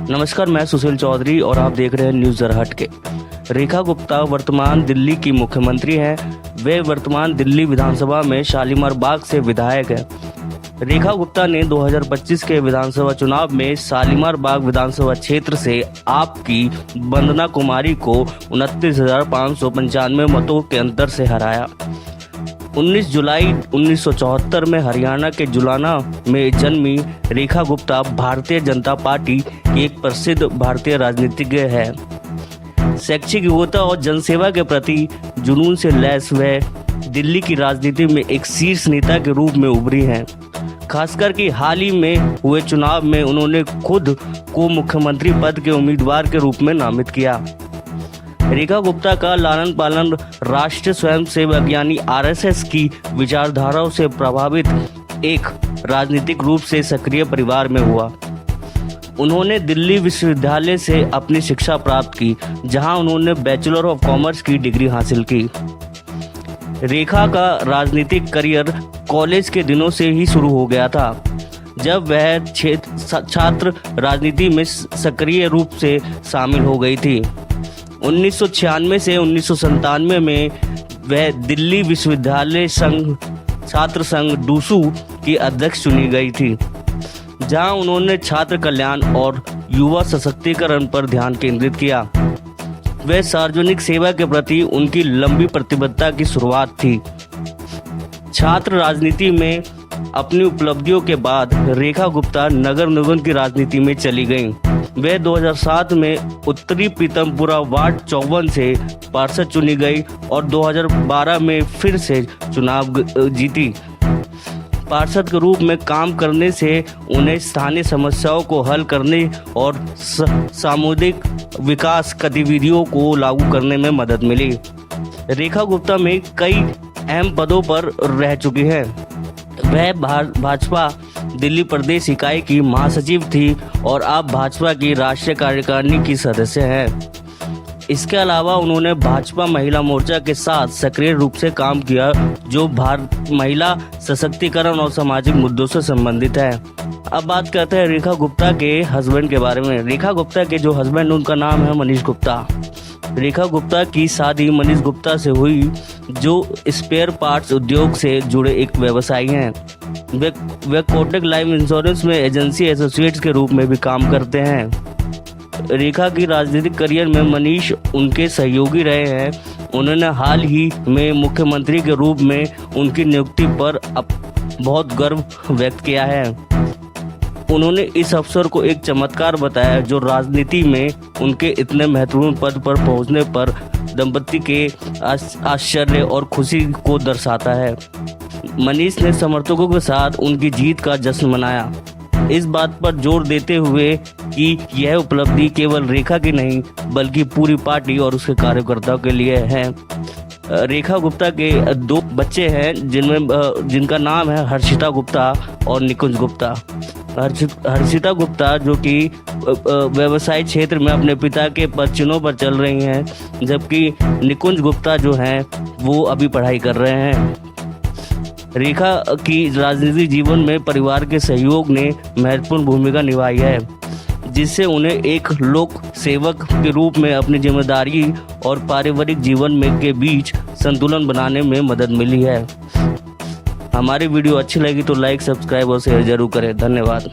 नमस्कार, मैं सुशील चौधरी और आप देख रहे हैं न्यूज़ ज़रा हटके। रेखा गुप्ता वर्तमान दिल्ली की मुख्यमंत्री हैं। वे वर्तमान दिल्ली विधानसभा में शालीमार बाग से विधायक हैं। रेखा गुप्ता ने 2025 के विधानसभा चुनाव में शालीमार बाग विधानसभा क्षेत्र से आप की वंदना कुमारी को 29,595 मतों के अंतर से हराया। 19 जुलाई 1974 में हरियाणा के जुलाना में जन्मी रेखा गुप्ता भारतीय जनता पार्टी की एक प्रसिद्ध भारतीय राजनीतिज्ञ है। शैक्षिक योग्यता और जनसेवा के प्रति जुनून से लैस वे दिल्ली की राजनीति में एक शीर्ष नेता के रूप में उभरी हैं। खासकर कि हाल ही में हुए चुनाव में उन्होंने खुद को मुख्यमंत्री पद के उम्मीदवार के रूप में नामित किया। रेखा गुप्ता का लालन पालन राष्ट्रीय स्वयंसेवक यानी आरएसएस की विचारधाराओं से प्रभावित एक राजनीतिक रूप से सक्रिय परिवार में हुआ। उन्होंने दिल्ली विश्वविद्यालय से अपनी शिक्षा प्राप्त की, जहां उन्होंने बैचलर ऑफ कॉमर्स की डिग्री हासिल की। रेखा का राजनीतिक करियर कॉलेज के दिनों से ही शुरू हो गया था, जब वह छात्र राजनीति में सक्रिय रूप से शामिल हो गई थी। 1996 से 1997 में वह दिल्ली विश्वविद्यालय छात्र संघ डूसू की अध्यक्ष चुनी गई थी, जहां उन्होंने छात्र कल्याण और युवा सशक्तिकरण पर ध्यान केंद्रित किया। वह सार्वजनिक सेवा के प्रति उनकी लंबी प्रतिबद्धता की शुरुआत थी। छात्र राजनीति में अपनी उपलब्धियों के बाद रेखा गुप्ता नगर निगम की राजनीति में चली गईं। वे 2007 में उत्तरी पीतमपुरा वार्ड 54 से पार्षद चुनी गई और 2012 में फिर से चुनाव जीती। पार्षद के रूप में काम करने से उन्हें स्थानीय समस्याओं को हल करने और सामुदायिक विकास गतिविधियों को लागू करने में मदद मिली। रेखा गुप्ता में कई अहम पदों पर रह चुकी हैं। वह भाजपा दिल्ली प्रदेश इकाई की महासचिव थी और अब भाजपा की राष्ट्रीय कार्यकारिणी की सदस्य हैं। इसके अलावा उन्होंने भाजपा महिला मोर्चा के साथ सक्रिय रूप से काम किया, जो महिला सशक्तिकरण और सामाजिक मुद्दों से संबंधित है। अब बात करते हैं रेखा गुप्ता के हस्बैंड के बारे में। रेखा गुप्ता के जो हस्बैंड, उनका नाम है मनीष गुप्ता। रेखा गुप्ता की शादी मनीष गुप्ता से हुई, जो स्पेयर पार्ट्स उद्योग से जुड़े एक व्यवसायी हैं। वे कोटक लाइफ इंश्योरेंस में एजेंसी एसोसिएट्स के रूप में भी काम करते हैं। रेखा की राजनीतिक करियर में मनीष उनके सहयोगी रहे हैं। उन्होंने हाल ही में मुख्यमंत्री के रूप में उनकी नियुक्ति पर बहुत गर्व व्यक्त किया है। उन्होंने इस अवसर को एक चमत्कार बताया, जो राजनीति में उनके इतने महत्वपूर्ण पद पर पहुंचने पर दंपति के आश्चर्य और खुशी को दर्शाता है। मनीष ने समर्थकों के साथ उनकी जीत का जश्न मनाया, इस बात पर जोर देते हुए कि यह उपलब्धि केवल रेखा की नहीं बल्कि पूरी पार्टी और उसके कार्यकर्ताओं के लिए है। रेखा गुप्ता के 2 बच्चे हैं, जिनका नाम है हर्षिता गुप्ता और निकुंज गुप्ता। हर्षिता गुप्ता जो कि व्यवसाय क्षेत्र में अपने पिता के पदचिन्हों पर चल रही हैं, जबकि निकुंज गुप्ता जो हैं वो अभी पढ़ाई कर रहे हैं। रेखा की राजनीतिक जीवन में परिवार के सहयोग ने महत्वपूर्ण भूमिका निभाई है, जिससे उन्हें एक लोक सेवक के रूप में अपनी जिम्मेदारी और पारिवारिक जीवन के बीच संतुलन बनाने में मदद मिली है। हमारी वीडियो अच्छी लगी तो लाइक, सब्सक्राइब और शेयर जरूर करें। धन्यवाद।